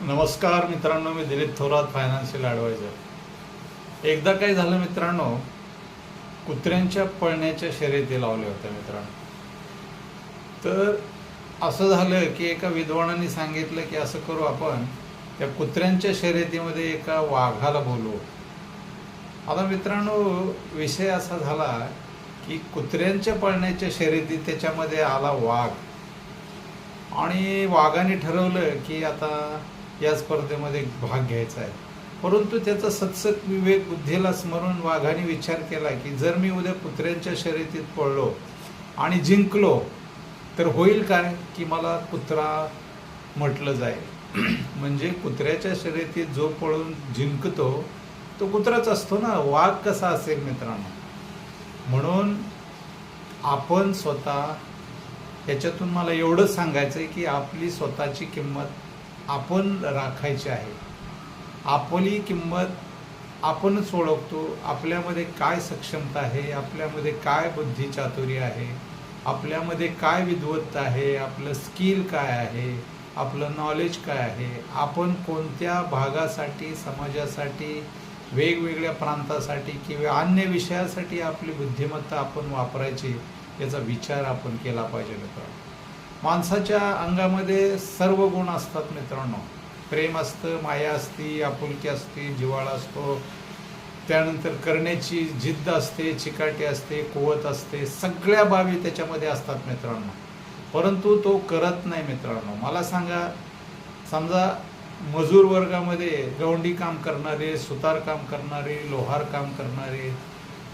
नमस्कार मित्रांनो, मी Dilip Thorat, financial adviser. एकदा काय झालं मित्रांनो, कुत्र्यांच्या पळण्याच्या शर्यती लावल्या होत्या मित्रांनो. तर असं झालं की एका विद्वानाने सांगितलं की असं करू, आपण त्या कुत्र्यांच्या शर्यतीमध्ये एका वाघाला बोलवू. आता मित्रांनो, विषय असा झाला की कुत्र्यांच्या पळण्याच्या शर्यतीत त्याच्यामध्ये आला वाघ, आणि वाघाने ठरवलं की आता या स्पर्धेमध्ये भाग घ्यायचा आहे. परंतु त्याचा सत्सक विवेक बुद्धीला स्मरून वाघाने विचार केला की जर मी उद्या कुत्र्यांच्या शर्यतीत पळलो आणि जिंकलो तर होईल काय की मला कुत्रा म्हटलं जाईल. म्हणजे कुत्र्याच्या शर्यतीत जो पळून जिंकतो तो कुत्राच असतो ना, वाघ कसा असेल मित्रांनो. म्हणून आपण स्वतः, याच्यातून मला एवढंच सांगायचं आहे की आपली स्वतःची किंमत आपण राखायची आहे. आपली किंमत आपणच ओळखतो. आपल्यामध्ये काय सक्षमता आहे, आपल्यामध्ये काय बुद्धिचातुर्य आहे, आपल्यामध्ये काय विद्वत्ता आहे, आपलं स्किल काय आहे, आपलं नॉलेज काय आहे, आपण कोणत्या भागासाठी, समाजासाठी, वेगवेगळ्या प्रांतासाठी किंवा अन्य विषयासाठी आपली बुद्धिमत्ता आपण वापरायची, याचा विचार आपण केला पाहिजे मित्रांनो. माणसाच्या अंगामध्ये सर्व गुण असतात मित्रांनो. प्रेम असतं, माया असते, आपुलकी असते, जिव्हाळा असतो, त्यानंतर करण्याची जिद्द असते, चिकाटी असते, कुवत असते, सगळ्या बाबी त्याच्यामध्ये असतात मित्रांनो. परंतु तो करत नाही मित्रांनो. मला सांगा, समजा मजूर वर्गामध्ये गवंडी काम करणारे, सुतार काम करणारे, लोहार काम करणारे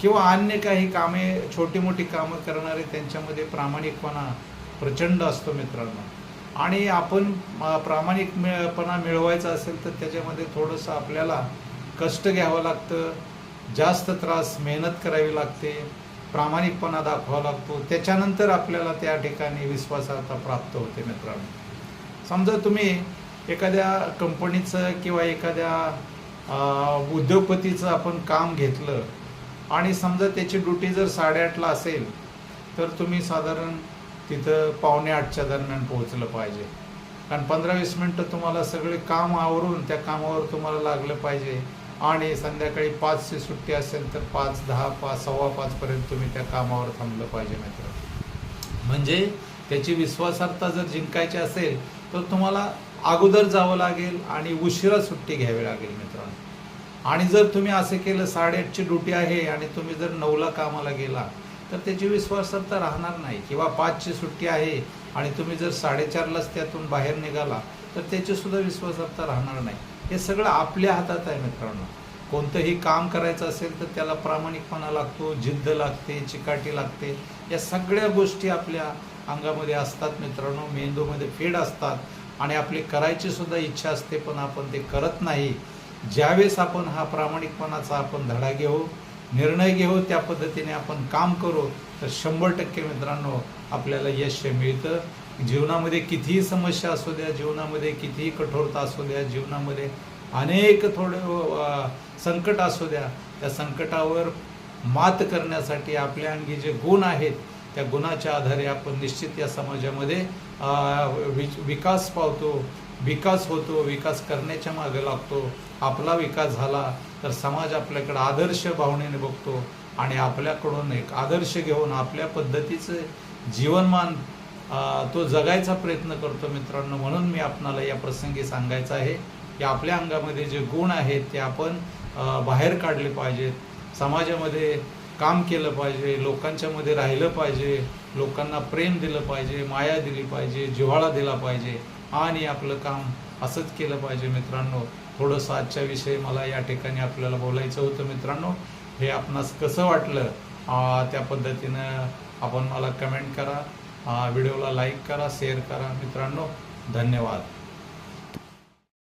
किंवा अन्य काही कामे, छोटी मोठी कामं करणारे, त्यांच्यामध्ये प्रामाणिकपणा प्रचंड असतो मित्रांनो. आणि आपण प्रामाणिकपणा मिळवायचा असेल तर त्याच्यामध्ये थोडंसं आपल्याला कष्ट घ्यावं लागतं, जास्त त्रास मेहनत करावी लागते, प्रामाणिकपणा दाखवावा लागतो. त्याच्यानंतर आपल्याला त्या ठिकाणी विश्वासार्हता प्राप्त होते मित्रांनो. समजा तुम्ही एखाद्या कंपनीचं किंवा एखाद्या उद्योगपतीचं आपण काम घेतलं आणि समजा त्याची ड्युटी जर 8:30ला असेल तर तुम्ही साधारण तिथं 7:45च्या दरम्यान पोहोचलं पाहिजे. कारण 15-20 मिनटं तुम्हाला सगळे काम आवरून त्या कामावर तुम्हाला लागलं पाहिजे. आणि संध्याकाळी 5ची सुट्टी असेल तर 5, 10, 5, 5:15पर्यंत तुम्ही त्या कामावर थांबलं पाहिजे मित्र. म्हणजे त्याची विश्वासार्हता जर जिंकायची असेल तर तुम्हाला अगोदर जावं लागेल आणि उशिरा सुट्टी घ्यावी लागेल मित्रांनो. आणि जर तुम्ही असं केलं, 8:30ची ड्युटी आहे आणि तुम्ही जर 9ला कामाला गेला तर त्याची विश्वासार्हता राहणार नाही. किंवा 5ची सुट्टी आहे आणि तुम्ही जर 4:30लाच त्यातून बाहेर निघाला तर त्याची सुद्धा विश्वासार्हता राहणार नाही. हे सगळं आपल्या हातात आहे मित्रांनो. कोणतंही काम करायचं असेल तर त्याला प्रामाणिकपणा लागतो, जिद्द लागते, चिकाटी लागते. या सगळ्या गोष्टी आपल्या अंगामध्ये असतात मित्रांनो, मेंदूमध्ये फीड असतात आणि आपली करायची सुद्धा इच्छा असते, पण आपण ते करत नाही. ज्यावेळेस आपण हा प्रामाणिकपणाचा आपण धडा घेऊ, निर्णय घेऊ, त्या पद्धतीने आपण काम करू तर 100% मित्रांनो आपल्याला यश मिळतं. जीवनामध्ये समस्या असू द्या, जीवनामध्ये कितीही कठोरता असू द्या, जीवनामध्ये अनेक संकट असू द्या, त्या संकटावर मात करण्यासाठी आपल्या अंगी जे गुण आहेत त्या गुणाच्या आधारे आपण निश्चित या समाजामध्ये विकास पावतो, विकास होतो, विकास करण्याच्या मागे लागतो. आपला विकास झाला तर समाज आपल्याकडे आदर्श भावनेने बघतो आणि आपल्याकडून एक आदर्श घेऊन आपल्या पद्धतीचं जीवनमान तो जगायचा प्रयत्न करतो मित्रांनो. म्हणून मी आपणाला या प्रसंगी सांगायचं आहे की आपल्या अंगामध्ये जे गुण आहेत ते आपण बाहेर काढले पाहिजेत. समाजामध्ये काम केलं पाहिजे, लोकांच्या मध्ये राहिलं पाहिजे, लोकांना प्रेम दिलं पाहिजे, माया दिली पाहिजे, जिव्हाळा दिला पाहिजे आणि आपलं काम असंच केलं पाहिजे मित्रांनो. थोडंसं आजच्या विषयी मला या ठिकाणी आपल्याला बोलायचं होतं मित्रांनो. हे आपणास कसं वाटलं त्या पद्धतीनं आपण मला कमेंट करा, व्हिडिओला लाईक करा, शेअर करा मित्रांनो. धन्यवाद.